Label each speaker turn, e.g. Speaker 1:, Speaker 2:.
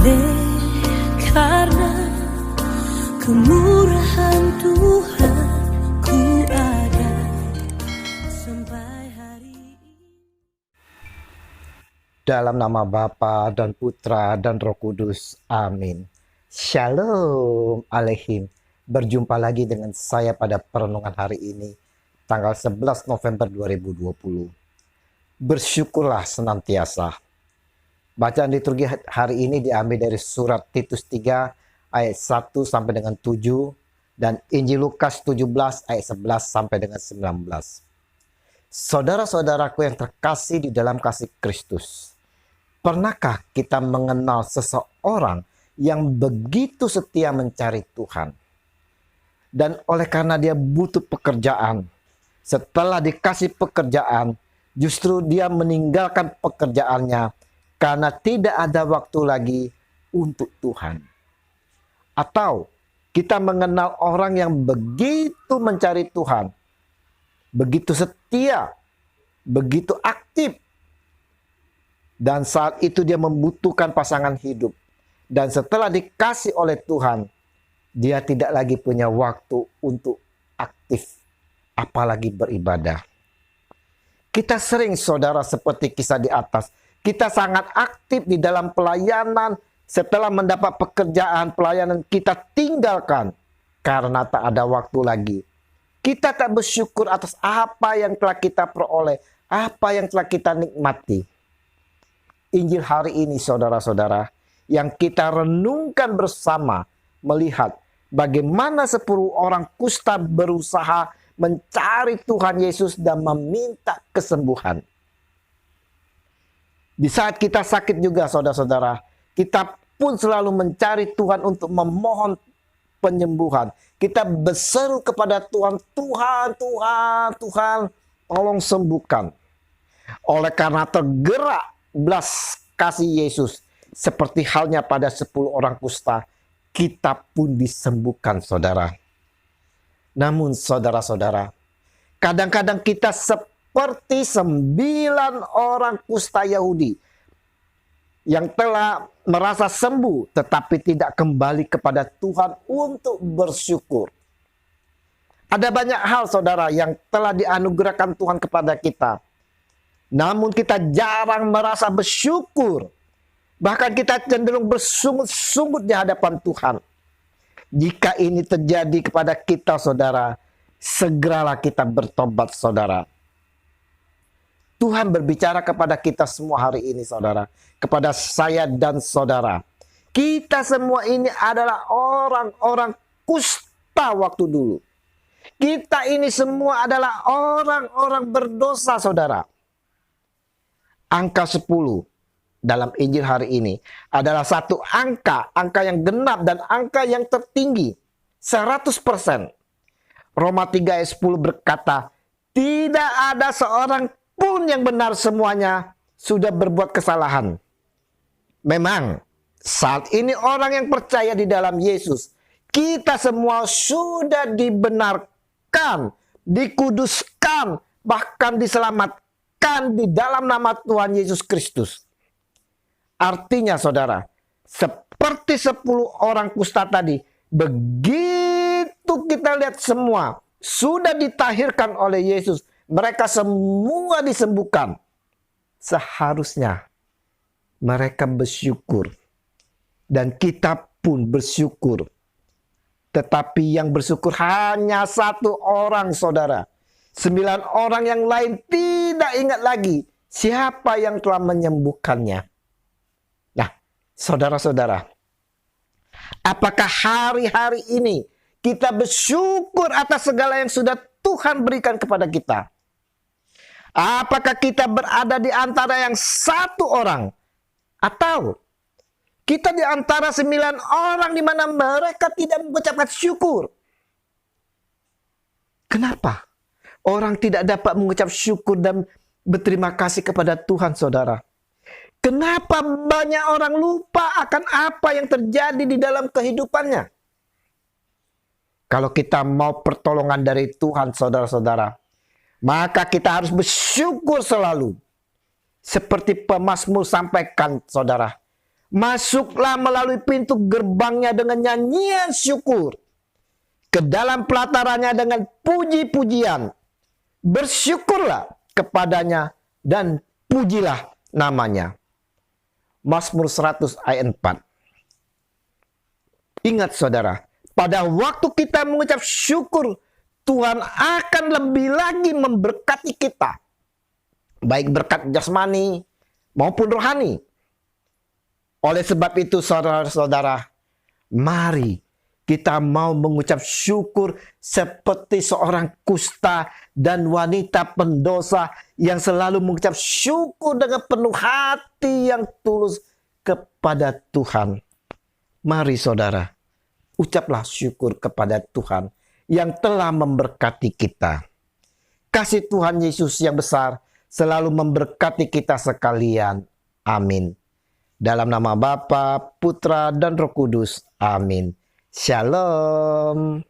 Speaker 1: Oleh karena kemurahan Tuhan ku ada sampai hari ini.
Speaker 2: Dalam nama Bapa dan Putra dan Roh Kudus. Amin. Shalom Aleihim. Berjumpa lagi dengan saya pada perenungan hari ini, tanggal 11 November 2020. Bersyukurlah senantiasa. Bacaan liturgi hari ini diambil dari surat Titus 3 ayat 1 sampai dengan 7 dan Injil Lukas 17 ayat 11 sampai dengan 19. Saudara-saudaraku yang terkasih di dalam kasih Kristus, pernahkah kita mengenal seseorang yang begitu setia mencari Tuhan? Dan oleh karena dia butuh pekerjaan, setelah dikasih pekerjaan, justru dia meninggalkan pekerjaannya karena tidak ada waktu lagi untuk Tuhan. Atau kita mengenal orang yang begitu mencari Tuhan, begitu setia, begitu aktif, dan saat itu dia membutuhkan pasangan hidup. Dan setelah dikasih oleh Tuhan, dia tidak lagi punya waktu untuk aktif, apalagi beribadah. Kita sering, saudara, seperti kisah di atas, kita sangat aktif di dalam pelayanan. Setelah mendapat pekerjaan, pelayanan kita tinggalkan karena tak ada waktu lagi. Kita tak bersyukur atas apa yang telah kita peroleh, apa yang telah kita nikmati. Injil hari ini, saudara-saudara, yang kita renungkan bersama, melihat bagaimana 10 orang kusta berusaha mencari Tuhan Yesus dan meminta kesembuhan. Di saat kita sakit juga, saudara-saudara, kita pun selalu mencari Tuhan untuk memohon penyembuhan. Kita berseru kepada Tuhan, Tuhan, Tuhan, Tuhan, tolong sembuhkan. Oleh karena tergerak belas kasih Yesus, seperti halnya pada 10 orang kusta, kita pun disembuhkan, saudara. Namun saudara-saudara, kadang-kadang kita seperti 9 orang kusta Yahudi yang telah merasa sembuh tetapi tidak kembali kepada Tuhan untuk bersyukur. Ada banyak hal, saudara, yang telah dianugerahkan Tuhan kepada kita, namun kita jarang merasa bersyukur. Bahkan kita cenderung bersungut-sungut di hadapan Tuhan. Jika ini terjadi kepada kita, saudara, segeralah kita bertobat, saudara. Tuhan berbicara kepada kita semua hari ini, saudara. Kepada saya dan saudara. Kita semua ini adalah orang-orang kusta waktu dulu. Kita ini semua adalah orang-orang berdosa, saudara. Angka 10 dalam Injil hari ini adalah satu angka yang genap dan angka yang tertinggi, 100%. Roma 3 ayat 10 berkata, tidak ada seorang pun yang benar, semuanya sudah berbuat kesalahan. Memang saat ini orang yang percaya di dalam Yesus, kita semua sudah dibenarkan, dikuduskan, bahkan diselamatkan di dalam nama Tuhan Yesus Kristus. Artinya, saudara, seperti 10 orang kusta tadi, begitu kita lihat semua sudah ditahirkan oleh Yesus, mereka semua disembuhkan. Seharusnya mereka bersyukur. Dan kita pun bersyukur. Tetapi yang bersyukur hanya 1 orang, saudara. 9 orang yang lain tidak ingat lagi siapa yang telah menyembuhkannya. Nah, saudara-saudara, apakah hari-hari ini kita bersyukur atas segala yang sudah Tuhan berikan kepada kita? Apakah kita berada di antara yang 1 orang? Atau kita di antara 9 orang di mana mereka tidak mengucapkan syukur? Kenapa orang tidak dapat mengucap syukur dan berterima kasih kepada Tuhan, saudara? Kenapa banyak orang lupa akan apa yang terjadi di dalam kehidupannya? Kalau kita mau pertolongan dari Tuhan, saudara-saudara, maka kita harus bersyukur selalu. Seperti pemazmur sampaikan, saudara, Masuklah melalui pintu gerbangnya dengan nyanyian syukur. Ke dalam pelatarannya dengan puji-pujian. Bersyukurlah kepadanya dan pujilah namanya. Mazmur 100 ayat 4. Ingat saudara, pada waktu kita mengucap syukur, Tuhan akan lebih lagi memberkati kita. Baik berkat jasmani maupun rohani. Oleh sebab itu saudara-saudara, mari kita mau mengucap syukur seperti seorang kusta dan wanita pendosa yang selalu mengucap syukur dengan penuh hati yang tulus kepada Tuhan. Mari saudara, ucaplah syukur kepada Tuhan yang telah memberkati kita. Kasih Tuhan Yesus yang besar selalu memberkati kita sekalian. Amin. Dalam nama Bapa, Putra, dan Roh Kudus. Amin. Shalom.